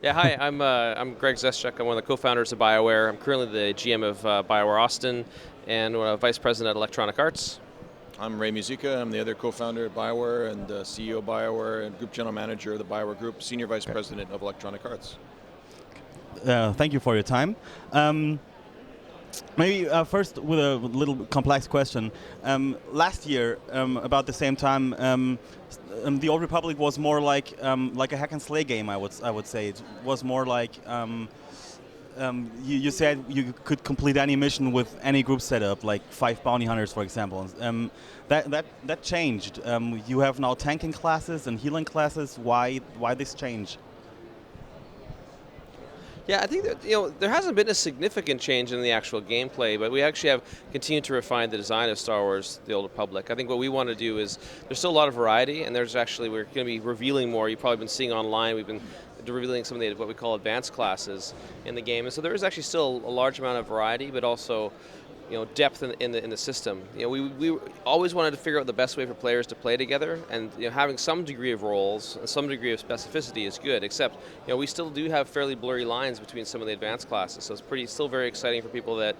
Yeah, hi. I'm Greg Zeschuk. I'm one of the co-founders of BioWare. I'm currently the GM of BioWare Austin and Vice President at Electronic Arts. I'm Ray Musica. I'm the other co-founder at BioWare and CEO of BioWare and Group General Manager of the BioWare Group, Senior Vice President of Electronic Arts. Thank you for your time. Maybe first with a little complex question. Last year, about the same time, the Old Republic was more like a hack and slay game. I would say it was more like you said you could complete any mission with any group setup, like 5 bounty hunters, for example. That changed. You have now tanking classes and healing classes. Why this change? Yeah, I think that there hasn't been a significant change in the actual gameplay, but we actually have continued to refine the design of Star Wars: The Old Republic. I think what we want to do is there's still a lot of variety, and we're going to be revealing more. You've probably been seeing online. We've been revealing some of the what we call advanced classes in the game, and so there is actually still a large amount of variety, but also depth in the system. We always wanted to figure out the best way for players to play together, and having some degree of roles and some degree of specificity is good. Except we still do have fairly blurry lines between some of the advanced classes, so it's still very exciting for people that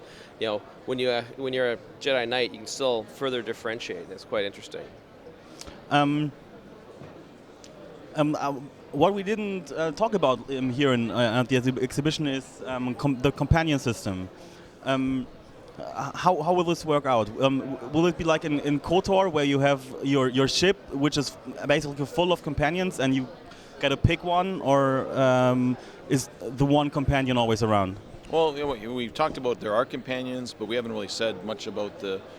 when you're a Jedi Knight, you can still further differentiate. It's quite interesting. What we didn't talk about here at the exhibition is the companion system. How will this work out? Will it be like in KOTOR, where you have your ship, which is basically full of companions, and you got to pick one, or is the one companion always around? Well, we've talked about there are companions, but we haven't really said much about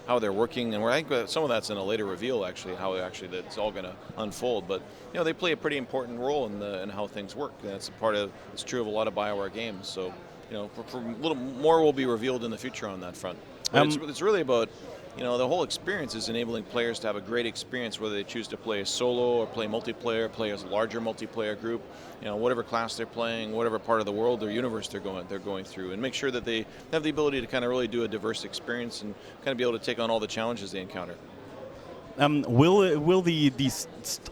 how they're working, and I think some of that's in a later reveal, actually, how that's all going to unfold. But they play a pretty important role in how things work. And it's true of a lot of BioWare games. So. For a little more will be revealed in the future on that front. But it's really about, the whole experience is enabling players to have a great experience, whether they choose to play solo or play multiplayer, play as a larger multiplayer group, whatever class they're playing, whatever part of the world or universe they're going through, and make sure that they have the ability to kind of really do a diverse experience and kind of be able to take on all the challenges they encounter. Will the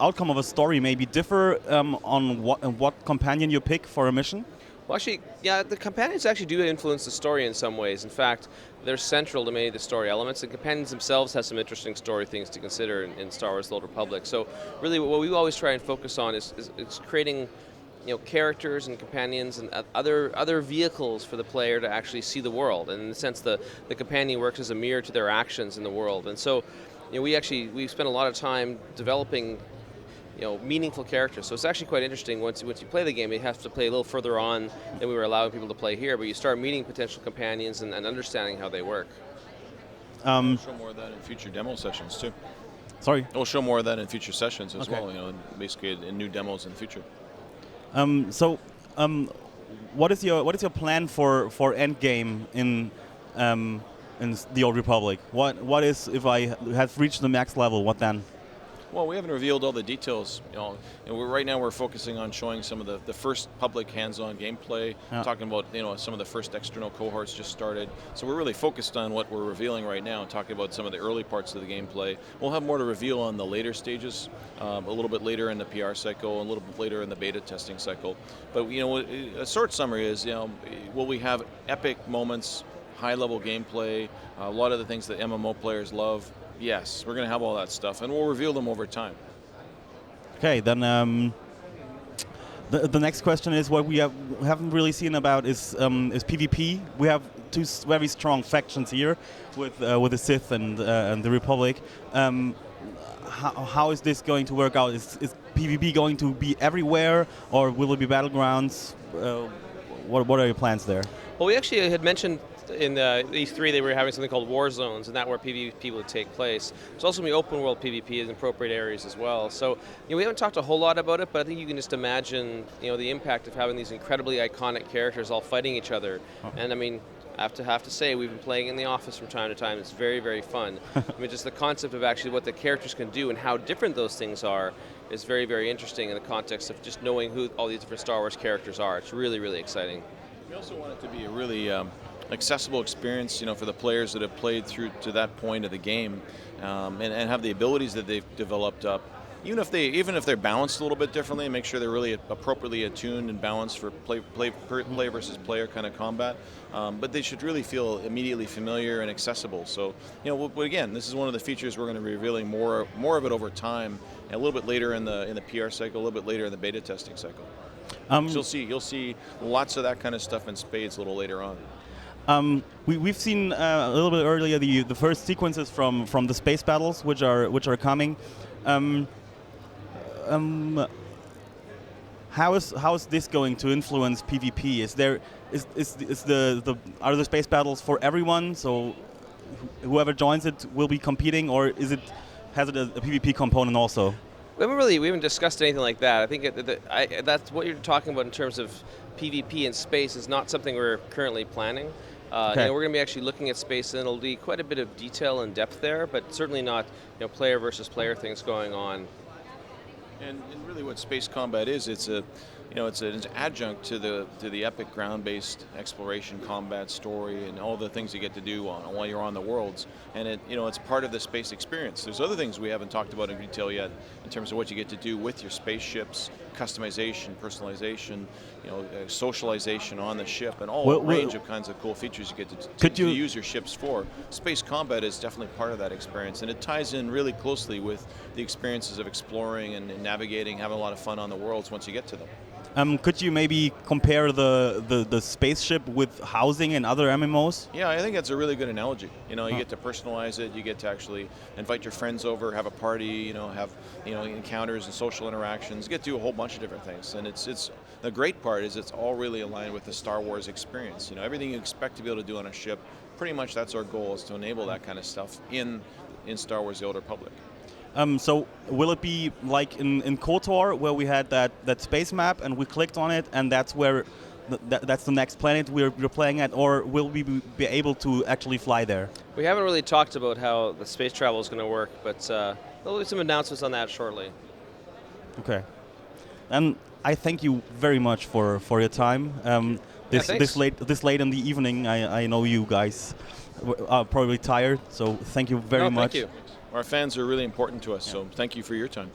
outcome of a story maybe differ on what companion you pick for a mission? Well, actually, yeah, the companions actually do influence the story in some ways. In fact, they're central to many of the story elements. The companions themselves have some interesting story things to consider in Star Wars: The Old Republic. So really what we always try and focus on is creating characters and companions and other vehicles for the player to actually see the world. And in the sense, the companion works as a mirror to their actions in the world. And so we spent a lot of time developing meaningful characters. So it's actually quite interesting. Once you play the game, you have to play a little further on than we were allowing people to play here, but you start meeting potential companions and understanding how they work. We'll show more of that in future demo sessions too. Sorry? We'll show more of that in future sessions as well, basically in new demos in the future. What is your plan for Endgame in the Old Republic? What is, if I have reached the max level, what then? Well, we haven't revealed all the details. Right now we're focusing on showing some of the first public hands-on gameplay. Talking about some of the first external cohorts just started. So we're really focused on what we're revealing right now, and talking about some of the early parts of the gameplay. We'll have more to reveal on the later stages, a little bit later in the PR cycle, and a little bit later in the beta testing cycle. But a short summary is, will we have epic moments, high-level gameplay, a lot of the things that MMO players love? Yes, we're going to have all that stuff, and we'll reveal them over time. Okay, then the next question is what we haven't really seen about is PvP. We have two very strong factions here with the Sith and the Republic. How is this going to work out? Is PvP going to be everywhere, or will it be battlegrounds? What are your plans there? Well, we actually had mentioned in E3 they were having something called war zones, and that where PvP would take place. There's also going to be open world PvP in appropriate areas as well. So we haven't talked a whole lot about it, but I think you can just imagine the impact of having these incredibly iconic characters all fighting each other. And I mean, I have to say, we've been playing in the office from time to time. It's very, very fun. I mean, just the concept of actually what the characters can do and how different those things are is very, very interesting in the context of just knowing who all these different Star Wars characters are. It's really, really exciting. We also want it to be a really accessible experience, for the players that have played through to that point of the game, and have the abilities that they've developed up even if they're balanced a little bit differently, make sure they're really appropriately attuned and balanced for play versus player kind of combat. But they should really feel immediately familiar and accessible. So, again, this is one of the features we're going to be revealing more of it over time, and a little bit later in the PR cycle, a little bit later in the beta testing cycle. So you'll see lots of that kind of stuff in spades a little later on. We've seen a little bit earlier the first sequences from the space battles, which are coming. How is this going to influence PvP? Are the space battles for everyone? So whoever joins it will be competing, or has it a PvP component also? We haven't discussed anything like that. I think that's what you're talking about in terms of PvP in space is not something we're currently planning. Okay. We're going to be actually looking at space, and it'll be quite a bit of detail and depth there, but certainly not player versus player things going on. And really, what space combat is, it's an adjunct to the epic ground-based exploration combat story and all the things you get to do while you're on the worlds. And it's part of the space experience. There's other things we haven't talked about in detail yet in terms of what you get to do with your spaceships, customization, personalization, socialization on the ship, and all range of kinds of cool features you get to use your ships for. Space combat is definitely part of that experience, and it ties in really closely with the experiences of exploring and navigating, having a lot of fun on the worlds once you get to them. Could you maybe compare the spaceship with housing in other MMOs? Yeah, I think that's a really good analogy. You get to personalize it. You get to actually invite your friends over, have a party. Have encounters and social interactions. You get to do a whole bunch of different things. And it's the great part is it's all really aligned with the Star Wars experience. Everything you expect to be able to do on a ship. Pretty much that's our goal, is to enable that kind of stuff in Star Wars: The Old Republic. So will it be like in KOTOR, where we had that space map and we clicked on it, and that's where that's the next planet we're playing at, or will we be able to actually fly there? We haven't really talked about how the space travel is going to work, but there'll be some announcements on that shortly. Okay. And I thank you very much for your time. This late in the evening, I know you guys are probably tired, so thank you very much. Thank you. Our fans are really important to us, so thank you for your time.